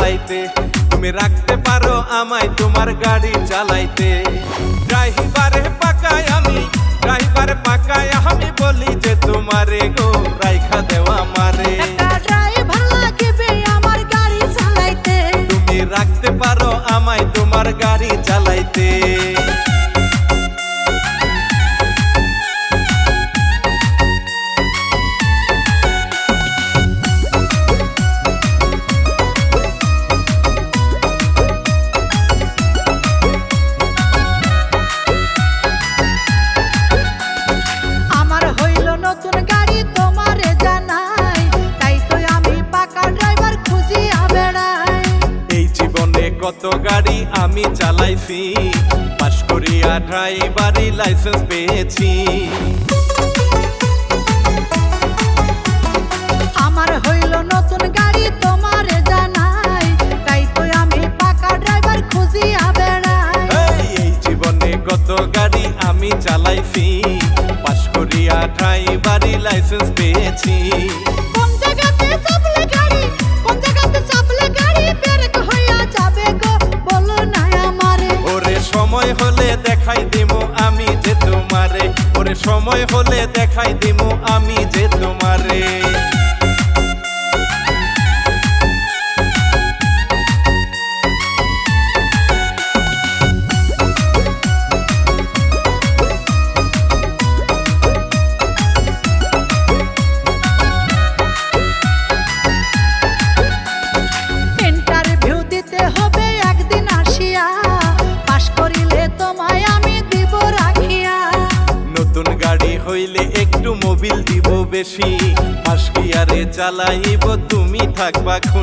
চালাইতে, তুমি রাখতে পারো আমায় তোমার গাড়ি চালাইতে। ড্রাইভারে পাকায় আমি, ড্রাইভারে পাকায় আমি বলি যে তোমারে গো রাইখা দেওয়া মারে। ড্রাইভার লাগবে আমার গাড়ি চালাইতে, তুমি রাখতে পারো আমায় তোমার গাড়ি চালাইতে। আমার হইল নতুন গাড়ি তোমারে জানাই, তাই তো আমি পাকা ড্রাইভার খুঁজিয়া বেড়াই। এই জীবনে কত গাড়ি আমি চালাইছি, পাশ করিয়া ড্রাইভারি লাইসেন্স পেয়েছি। আমার হইল নতুন গাড়ি তোমারে জানাই, তাই তো আমি পাকা ড্রাইভার খুঁজিয়া বেড়াই। এই জীবনে কত গাড়ি আমি চালাইছি, পাশ করিয়া ড্রাইভারি লাইসেন্স পেয়েছি। কোন জায়গাতে চাপলে গাড়ি, কোন জায়গাতে চাপলে গাড়ি ব্রেক হইয়া যাবে গো বলো না আমারে। ওরে সময় হলে দেখাই দিমু আমি যে তোমারে, ওরে সময় হলে দেখাই দিমু আমি যে তোমারে। ইন্টারভিউ দিতে হবে একদিন আসিয়া, পাশ করিলে তোমায় আমি দিব রাখিয়া। নতুন গাড়ি হইলে একটু মোবিল দিব বেশি, ফার্স্ট গিয়ারে চালাইব তুমি থাকবা খুশি।